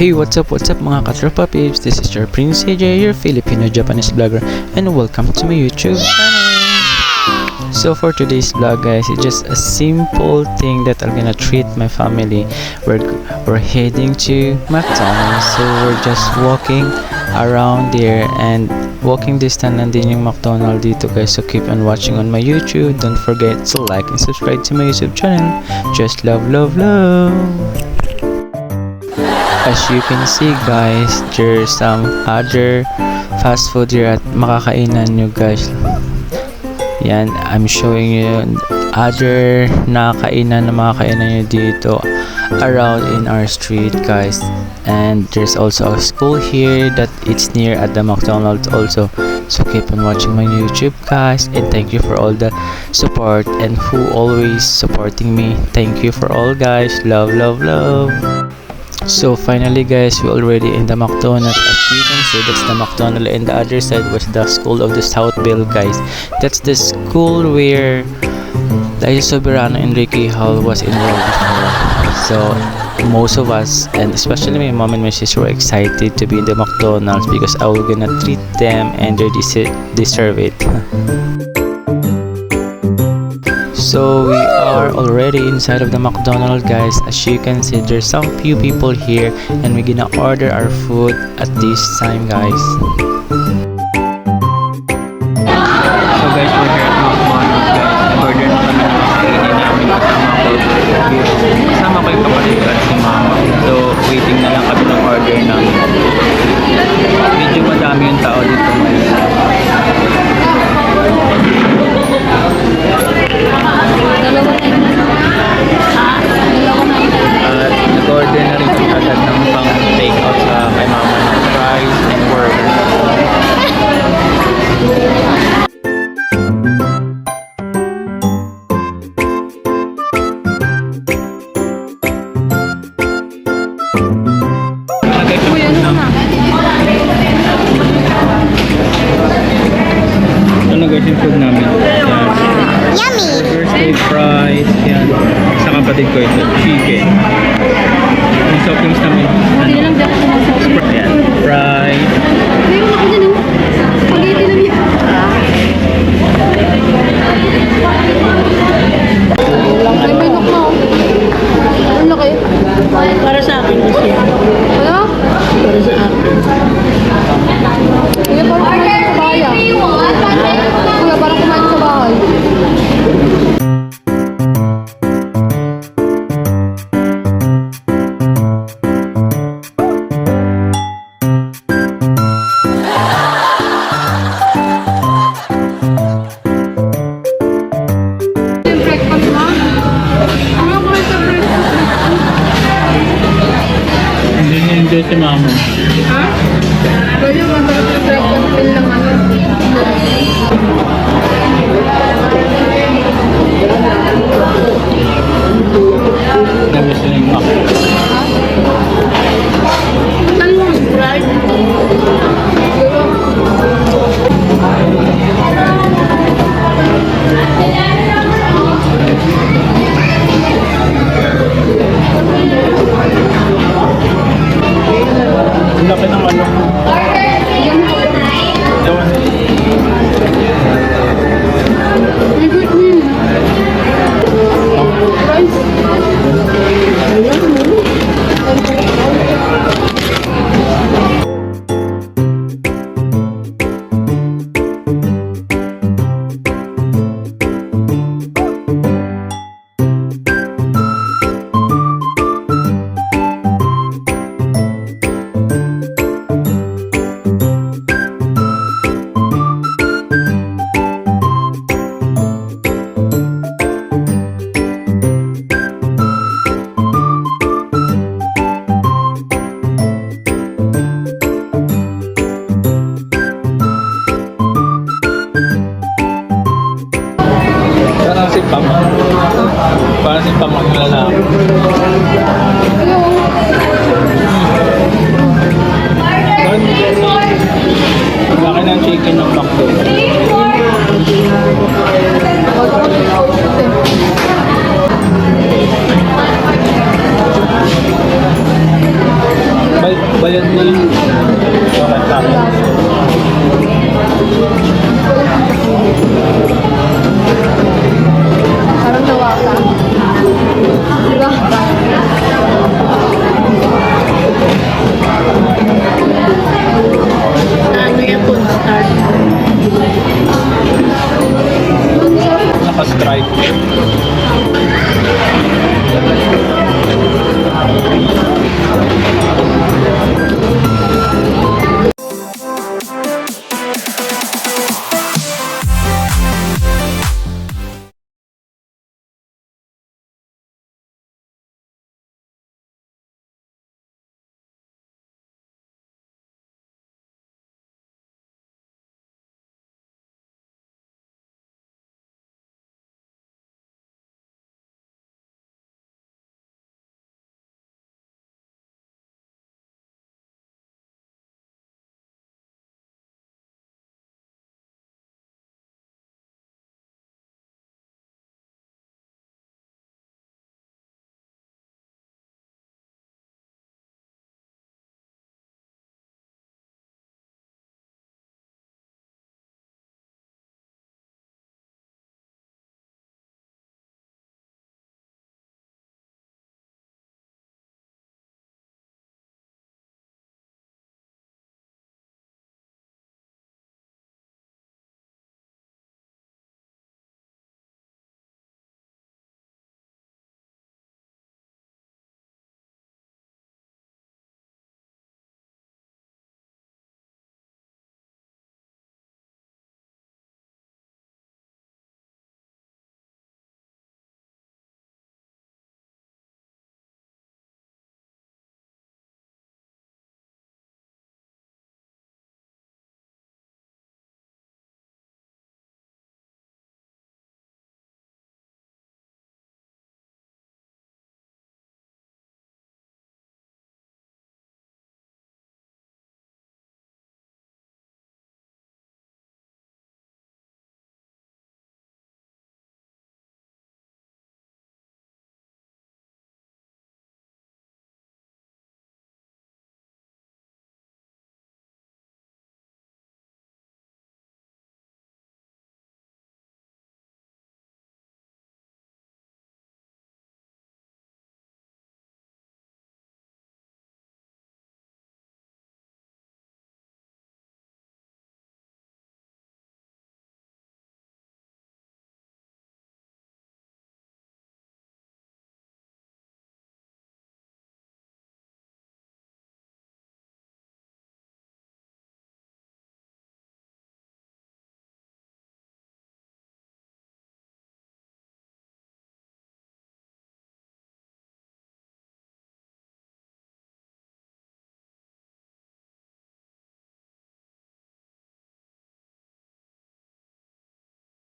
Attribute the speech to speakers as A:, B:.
A: Hey, what's up mga katropa peeps? This is your Prince AJ, your Filipino-Japanese vlogger, and welcome to my YouTube channel. So for today's vlog guys, it's just a simple thing that I'm gonna treat my family. We're heading to McDonald's, so we're just walking around there, and walking distance lang din yung McDonald's dito guys. So keep on watching on my YouTube. Don't forget to like and subscribe to my YouTube channel. Just love. As you can see guys, there's some other fast food here at makakainan nyo guys. Yan, I'm showing you other nakakainan na makakainan nyo dito around in our street guys. And there's also a school here that it's near at the McDonald's also. So keep on watching my YouTube guys, and thank you for all the support and who always supporting me. Thank you for all guys. Love. So finally guys, we're already in the McDonald's. As you can see, that's the McDonald's, and the other side was the School of the Southville guys. That's the school where Liza Soberano and Ricky Hall was enrolled before. So most of us, and especially my mom and my sister, were excited to be in the McDonald's because I was gonna treat them and they deserve it. So we are already inside of the McDonald's guys. As you can see, there's some few people here, and we're gonna order our food at this time guys. So guys, we're here at McDonald's guys. Order na kami ng kainin namin kasama ko yung kapatid ko at si mama. So waiting na lang kami ng order namin. Medyo madami yung tao dito ngayon. At nag-order na rin kami agad ng pang take out sa kay mama ng fries and burger. Ano guys yung food namin? Yummy! Burger, steak, fries, yan. Sa kapatid ko ito, chicken. Yung softings namin, yan, fries.
B: Para sa akin kasi.
C: Ano?
B: Para sa akin.
C: Kuya, parang kumain sa bahay ah. Kuya, parang kumain sa bahay. Yung breakfast mo? Ano kumain sa breakfast?
B: Hindi si mama.
C: Ha? Pwede mo